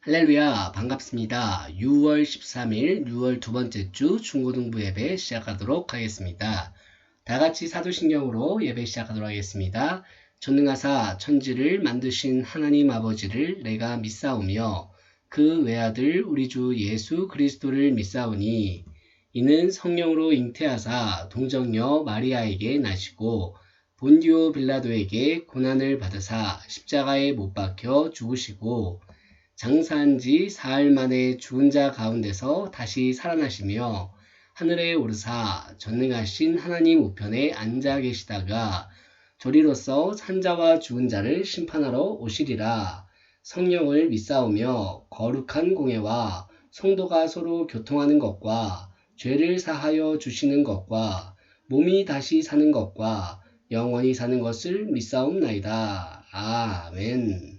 할렐루야, 반갑습니다. 6월 13일, 6월 두 번째 주 중고등부 예배 시작하도록 하겠습니다. 다 같이 사도신경으로 예배 시작하도록 하겠습니다. 전능하사 천지를 만드신 하나님 아버지를 내가 믿사오며 그 외아들 우리 주 예수 그리스도를 믿사오니 이는 성령으로 잉태하사 동정녀 마리아에게 나시고 본디오 빌라도에게 고난을 받으사 십자가에 못 박혀 죽으시고 장사한 지 사흘 만에 죽은 자 가운데서 다시 살아나시며 하늘에 오르사 전능하신 하나님 우편에 앉아 계시다가 저리로서 산자와 죽은 자를 심판하러 오시리라. 성령을 믿사오며 거룩한 공예와 성도가 서로 교통하는 것과 죄를 사하여 주시는 것과 몸이 다시 사는 것과 영원히 사는 것을 믿사옵나이다. 아멘.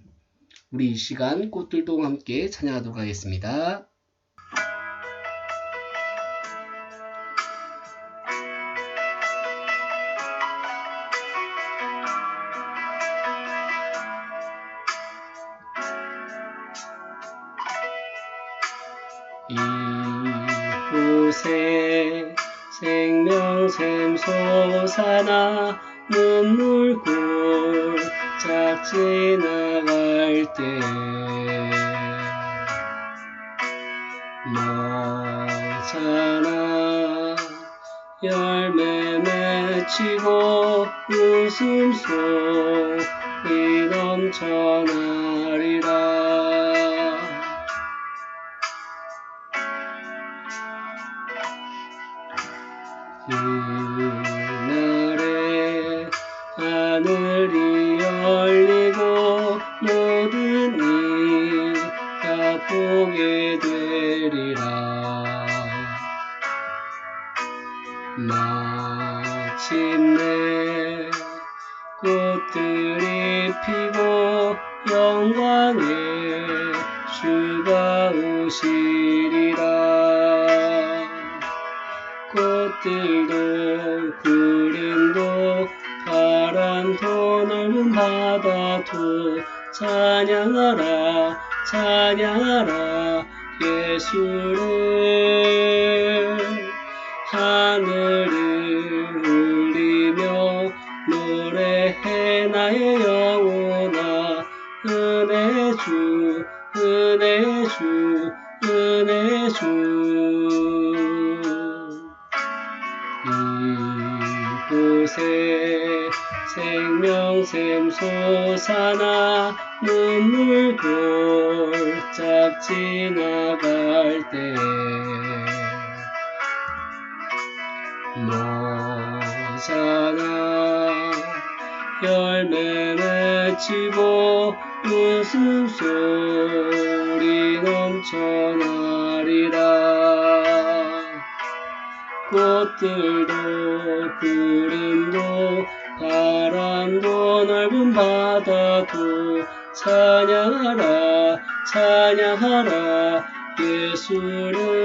우리 이 시간 꽃들도 함께 찬양하도록 하겠습니다. 이곳에 생명샘 솟아나 눈물 짝 지나갈 때 너잖아 열매 맺히고 웃음소리 넘쳐나리라. 그날에 하늘이 열리고 모든 이 다 보게 되리라. 마침내 꽃들이 피고 영광의 주가 오시리라. 꽃들도 구름도 바람도 넓은 바다도 찬양하라 찬양하라 예수를. 하늘을 울리며 노래해 나의 영혼아 은혜 주 은혜 주 은혜 주. 이곳에 생명샘 솟아나 눈물 골짝 지나갈 때 너잖아 열매 맺히고 웃음소리 넘쳐나리라. 꽃들도 구름도 바람도 넓은 바다도 찬양하라 찬양하라 예수를.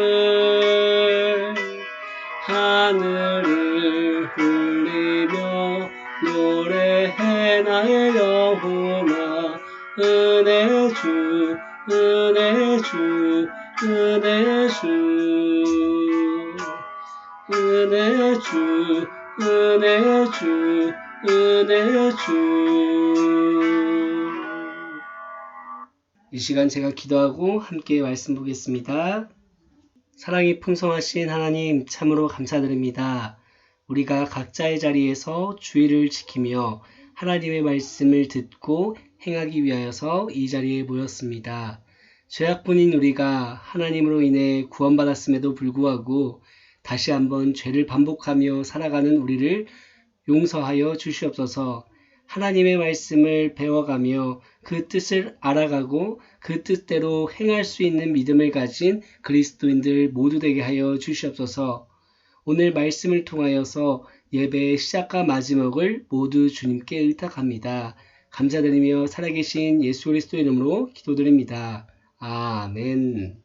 하늘을 울리며 노래해 나의 영혼아 은혜 주 은혜 주 은혜 주 은혜 주 은혜 주 은혜 주. 이 시간 제가 기도하고 함께 말씀 보겠습니다. 사랑이 풍성하신 하나님 참으로 감사드립니다. 우리가 각자의 자리에서 주의를 지키며 하나님의 말씀을 듣고 행하기 위하여서 이 자리에 모였습니다. 죄악뿐인 우리가 하나님으로 인해 구원받았음에도 불구하고 다시 한번 죄를 반복하며 살아가는 우리를 용서하여 주시옵소서. 하나님의 말씀을 배워가며 그 뜻을 알아가고 그 뜻대로 행할 수 있는 믿음을 가진 그리스도인들 모두 되게 하여 주시옵소서. 오늘 말씀을 통하여서 예배의 시작과 마지막을 모두 주님께 의탁합니다. 감사드리며 살아계신 예수 그리스도 이름으로 기도드립니다. 아멘.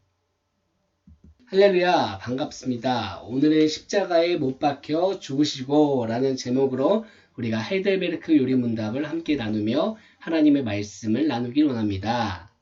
할렐루야, 반갑습니다. 오늘은 십자가에 못 박혀 죽으시고 라는 제목으로 우리가 하이델베르크 요리문답을 함께 나누며 하나님의 말씀을 나누길 원합니다.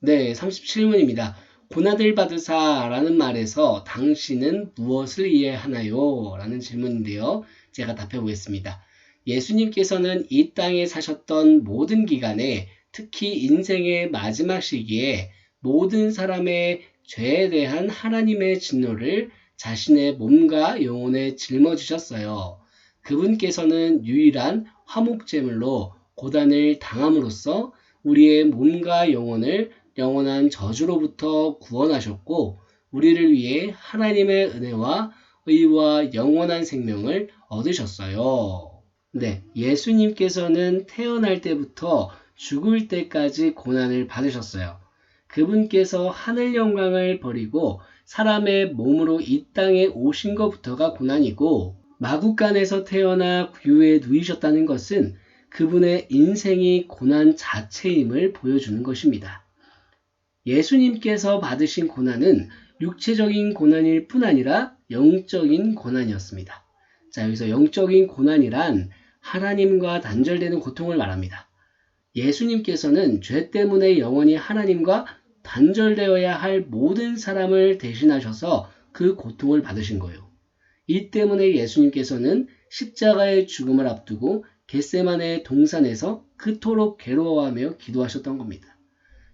네, 37문입니다. 고난을 받으사 라는 말에서 당신은 무엇을 이해하나요? 라는 질문인데요. 제가 답해 보겠습니다. 예수님께서는 이 땅에 사셨던 모든 기간에 특히 인생의 마지막 시기에 모든 사람의 죄에 대한 하나님의 진노를 자신의 몸과 영혼에 짊어지셨어요. 그분께서는 유일한 화목제물로 고난을 당함으로써 우리의 몸과 영혼을 영원한 저주로부터 구원하셨고 우리를 위해 하나님의 은혜와 의와 영원한 생명을 얻으셨어요. 네, 예수님께서는 태어날 때부터 죽을 때까지 고난을 받으셨어요. 그분께서 하늘 영광을 버리고 사람의 몸으로 이 땅에 오신 것부터가 고난이고 마구간에서 태어나 구유에 누이셨다는 것은 그분의 인생이 고난 자체임을 보여주는 것입니다. 예수님께서 받으신 고난은 육체적인 고난일 뿐 아니라 영적인 고난이었습니다. 자, 여기서 영적인 고난이란 하나님과 단절되는 고통을 말합니다. 예수님께서는 죄 때문에 영원히 하나님과 단절되어야 할 모든 사람을 대신하셔서 그 고통을 받으신 거예요. 이 때문에 예수님께서는 십자가의 죽음을 앞두고 겟세마네 동산에서 그토록 괴로워하며 기도하셨던 겁니다.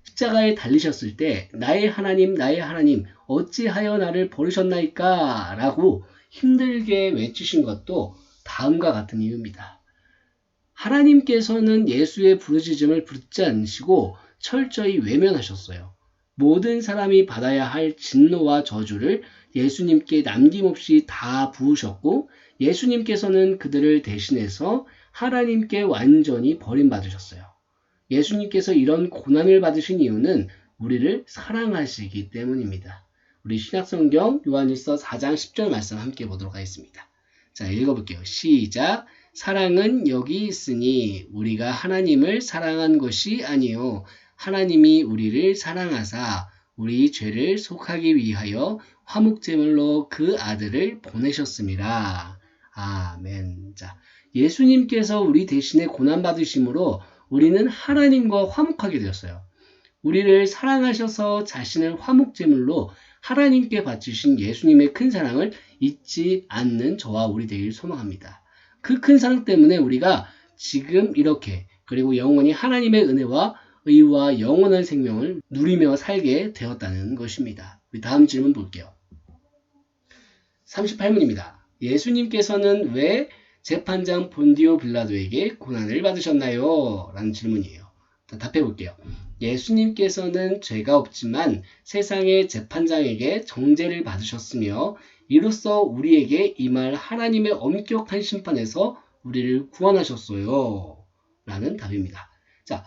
십자가에 달리셨을 때 나의 하나님 어찌하여 나를 버리셨나이까 라고 힘들게 외치신 것도 다음과 같은 이유입니다. 하나님께서는 예수의 부르짖음을 붙지 않으시고 철저히 외면하셨어요. 모든 사람이 받아야 할 진노와 저주를 예수님께 남김없이 다 부으셨고 예수님께서는 그들을 대신해서 하나님께 완전히 버림받으셨어요. 예수님께서 이런 고난을 받으신 이유는 우리를 사랑하시기 때문입니다. 우리 신약성경 요한일서 4장 10절 말씀 함께 보도록 하겠습니다. 자, 읽어볼게요. 시작. 사랑은 여기 있으니 우리가 하나님을 사랑한 것이 아니요 하나님이 우리를 사랑하사 우리 죄를 속하기 위하여 화목제물로 그 아들을 보내셨습니다. 아멘. 자, 예수님께서 우리 대신에 고난받으심으로 우리는 하나님과 화목하게 되었어요. 우리를 사랑하셔서 자신을 화목제물로 하나님께 바치신 예수님의 큰 사랑을 잊지 않는 저와 우리 되길 소망합니다. 그 큰 사랑 때문에 우리가 지금 이렇게 그리고 영원히 하나님의 은혜와 의와 영원한 생명을 누리며 살게 되었다는 것입니다. 우리 다음 질문 볼게요. 38문입니다. 예수님께서는 왜 재판장 본디오 빌라도에게 고난을 받으셨나요? 라는 질문이에요. 답해 볼게요. 예수님께서는 죄가 없지만 세상의 재판장에게 정죄를 받으셨으며 이로써 우리에게 임할 하나님의 엄격한 심판에서 우리를 구원하셨어요. 라는 답입니다. 자,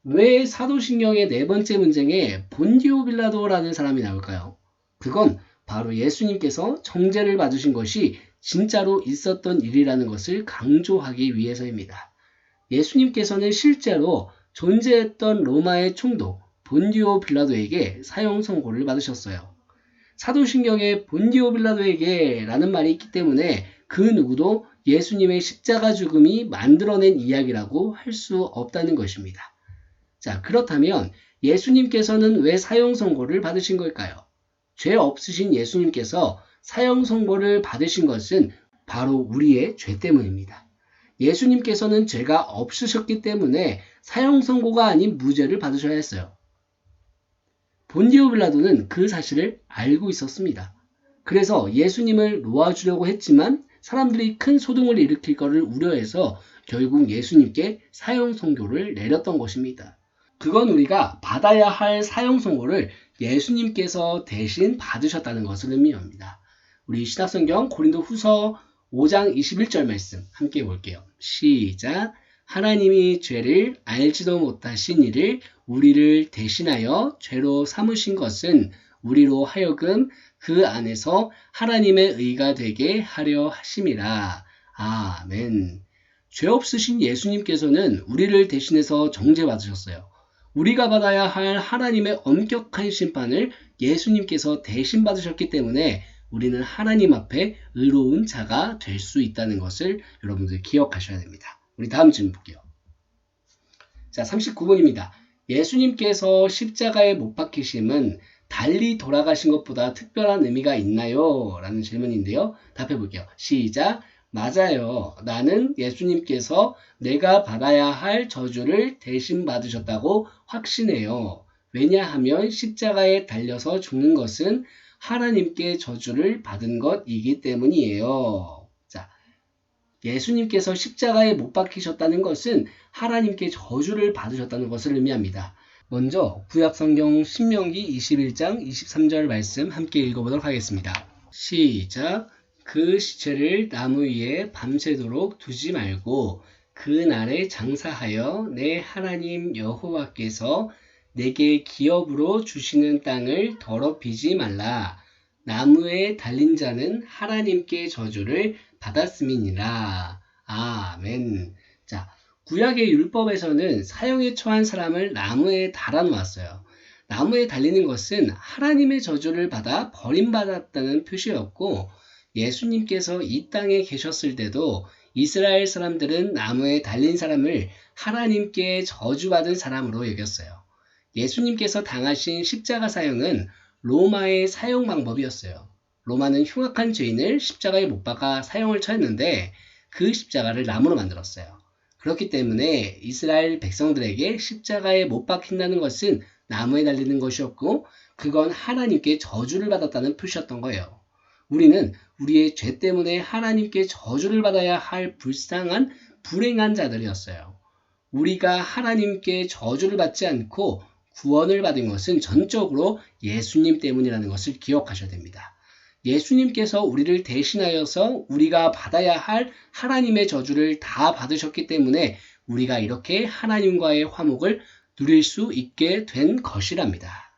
왜 사도신경의 네 번째 문장에 본디오 빌라도라는 사람이 나올까요? 그건 바로 예수님께서 정죄를 받으신 것이 진짜로 있었던 일이라는 것을 강조하기 위해서입니다. 예수님께서는 실제로 존재했던 로마의 총독 본디오 빌라도에게 사형 선고를 받으셨어요. 사도신경에 본디오 빌라도에게 라는 말이 있기 때문에 그 누구도 예수님의 십자가 죽음이 만들어낸 이야기라고 할 수 없다는 것입니다. 자, 그렇다면 예수님께서는 왜 사형 선고를 받으신 걸까요? 죄 없으신 예수님께서 사형 선고를 받으신 것은 바로 우리의 죄 때문입니다. 예수님께서는 죄가 없으셨기 때문에 사형 선고가 아닌 무죄를 받으셔야 했어요. 본디오 빌라도는 그 사실을 알고 있었습니다. 그래서 예수님을 놓아주려고 했지만 사람들이 큰 소동을 일으킬 것을 우려해서 결국 예수님께 사형 선고를 내렸던 것입니다. 그건 우리가 받아야 할 사형 선고를 예수님께서 대신 받으셨다는 것을 의미합니다. 우리 신약성경 고린도 후서 5장 21절 말씀 함께 볼게요. 시작. 하나님이 죄를 알지도 못하신 이를 우리를 대신하여 죄로 삼으신 것은 우리로 하여금 그 안에서 하나님의 의가 되게 하려 하심이라. 아멘. 죄 없으신 예수님께서는 우리를 대신해서 정죄받으셨어요. 우리가 받아야 할 하나님의 엄격한 심판을 예수님께서 대신 받으셨기 때문에 우리는 하나님 앞에 의로운 자가 될 수 있다는 것을 여러분들 기억하셔야 됩니다. 우리 다음 질문 볼게요. 자, 39번입니다. 예수님께서 십자가에 못 박히심은 달리 돌아가신 것보다 특별한 의미가 있나요? 라는 질문인데요. 답해 볼게요. 시작. 맞아요. 나는 예수님께서 내가 받아야 할 저주를 대신 받으셨다고 확신해요. 왜냐하면 십자가에 달려서 죽는 것은 하나님께 저주를 받은 것이기 때문이에요. 자, 예수님께서 십자가에 못 박히셨다는 것은 하나님께 저주를 받으셨다는 것을 의미합니다. 먼저 구약성경 신명기 21장 23절 말씀 함께 읽어보도록 하겠습니다. 시작. 그 시체를 나무 위에 밤새도록 두지 말고 그날에 장사하여 내 하나님 여호와께서 내게 기업으로 주시는 땅을 더럽히지 말라. 나무에 달린 자는 하나님께 저주를 받았음이니라. 아멘. 자, 구약의 율법에서는 사형에 처한 사람을 나무에 달아놓았어요. 나무에 달리는 것은 하나님의 저주를 받아 버림받았다는 표시였고, 예수님께서 이 땅에 계셨을 때도 이스라엘 사람들은 나무에 달린 사람을 하나님께 저주받은 사람으로 여겼어요. 예수님께서 당하신 십자가 사형은 로마의 사형 방법이었어요. 로마는 흉악한 죄인을 십자가에 못 박아 사형을 처했는데 그 십자가를 나무로 만들었어요. 그렇기 때문에 이스라엘 백성들에게 십자가에 못 박힌다는 것은 나무에 달리는 것이었고 그건 하나님께 저주를 받았다는 표시였던 거예요. 우리는 우리의 죄 때문에 하나님께 저주를 받아야 할 불쌍한 불행한 자들이었어요. 우리가 하나님께 저주를 받지 않고 구원을 받은 것은 전적으로 예수님 때문이라는 것을 기억하셔야 됩니다. 예수님께서 우리를 대신하여서 우리가 받아야 할 하나님의 저주를 다 받으셨기 때문에 우리가 이렇게 하나님과의 화목을 누릴 수 있게 된 것이랍니다.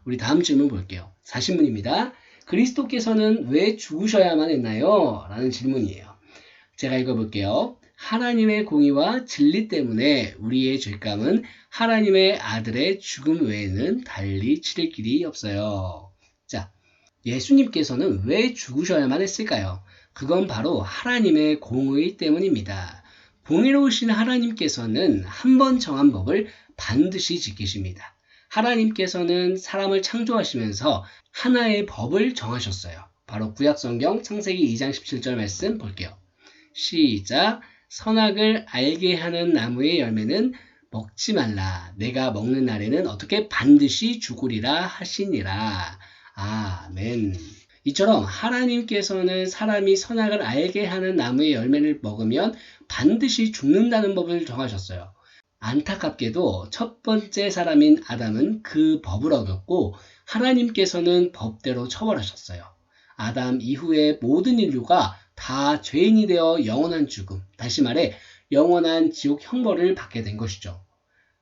우리 다음 질문 볼게요. 40문입니다. 그리스도께서는 왜 죽으셔야만 했나요? 라는 질문이에요. 제가 읽어볼게요. 하나님의 공의와 진리 때문에 우리의 죄감은 하나님의 아들의 죽음 외에는 달리 치를 길이 없어요. 자, 예수님께서는 왜 죽으셔야만 했을까요? 그건 바로 하나님의 공의 때문입니다. 공의로우신 하나님께서는 한 번 정한 법을 반드시 지키십니다. 하나님께서는 사람을 창조하시면서 하나의 법을 정하셨어요. 바로 구약성경 창세기 2장 17절 말씀 볼게요. 시작. 선악을 알게 하는 나무의 열매는 먹지 말라. 내가 먹는 날에는 어떻게 반드시 죽으리라 하시니라. 아멘. 이처럼 하나님께서는 사람이 선악을 알게 하는 나무의 열매를 먹으면 반드시 죽는다는 법을 정하셨어요. 안타깝게도 첫 번째 사람인 아담은 그 법을 어겼고 하나님께서는 법대로 처벌하셨어요. 아담 이후에 모든 인류가 다 죄인이 되어 영원한 죽음, 다시 말해 영원한 지옥 형벌을 받게 된 것이죠.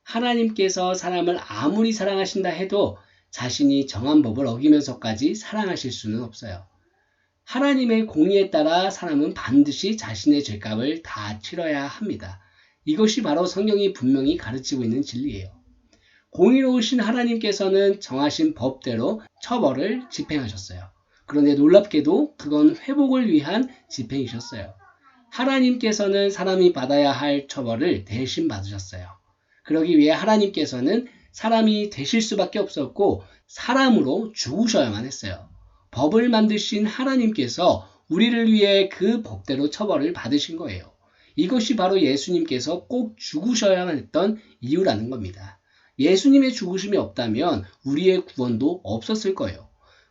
하나님께서 사람을 아무리 사랑하신다 해도 자신이 정한 법을 어기면서까지 사랑하실 수는 없어요. 하나님의 공의에 따라 사람은 반드시 자신의 죄값을 다 치러야 합니다. 이것이 바로 성경이 분명히 가르치고 있는 진리예요. 공의로우신 하나님께서는 정하신 법대로 처벌을 집행하셨어요. 그런데 놀랍게도 그건 회복을 위한 집행이셨어요. 하나님께서는 사람이 받아야 할 처벌을 대신 받으셨어요. 그러기 위해 하나님께서는 사람이 되실 수밖에 없었고 사람으로 죽으셔야만 했어요. 법을 만드신 하나님께서 우리를 위해 그 법대로 처벌을 받으신 거예요. 이것이 바로 예수님께서 꼭 죽으셔야만 했던 이유라는 겁니다. 예수님의 죽으심이 없다면 우리의 구원도 없었을 거예요.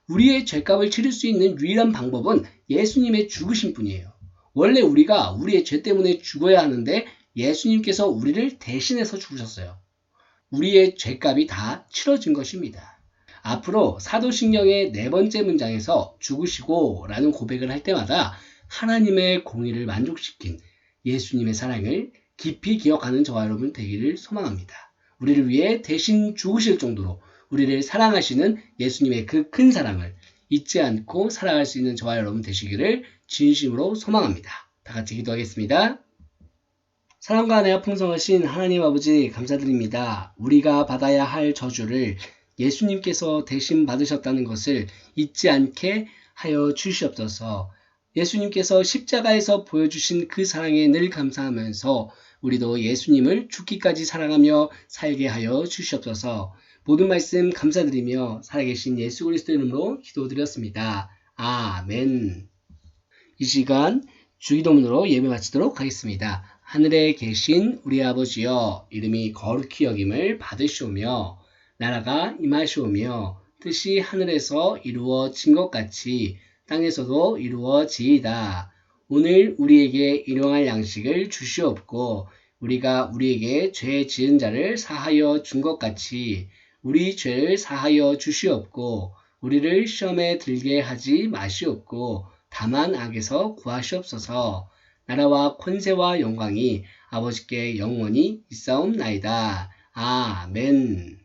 우리의 죄값을 치를 수 있는 유일한 방법은 예수님의 죽으심 뿐이에요. 원래 우리가 우리의 죄 때문에 죽어야 하는데 예수님께서 우리를 대신해서 죽으셨어요. 우리의 죄값이 다 치러진 것입니다. 앞으로 사도신경의 4번째 문장에서 죽으시고 라는 고백을 할 때마다 하나님의 공의를 만족시킨 예수님의 사랑을 깊이 기억하는 저와 여러분 되기를 소망합니다. 우리를 위해 대신 죽으실 정도로 우리를 사랑하시는 예수님의 그 큰 사랑을 잊지 않고 살아갈 수 있는 저와 여러분 되시기를 진심으로 소망합니다. 다 같이 기도하겠습니다. 사랑과 은혜가 풍성하신 하나님 아버지 감사드립니다. 우리가 받아야 할 저주를 예수님께서 대신 받으셨다는 것을 잊지 않게 하여 주시옵소서. 예수님께서 십자가에서 보여주신 그 사랑에 늘 감사하면서 우리도 예수님을 죽기까지 사랑하며 살게 하여 주시옵소서. 모든 말씀 감사드리며 살아계신 예수 그리스도 이름으로 기도드렸습니다. 아멘. 이 시간 주기도문으로 예배 마치도록 하겠습니다. 하늘에 계신 우리 아버지여, 이름이 거룩히 여김을 받으시오며 나라가 임하시오며 뜻이 하늘에서 이루어진 것 같이 땅에서도 이루어지이다. 오늘 우리에게 일용할 양식을 주시옵고 우리가 우리에게 죄 지은 자를 사하여 준 것 같이 우리 죄를 사하여 주시옵고 우리를 시험에 들게 하지 마시옵고 다만 악에서 구하시옵소서. 나라와 권세와 영광이 아버지께 영원히 있사옵나이다. 아멘.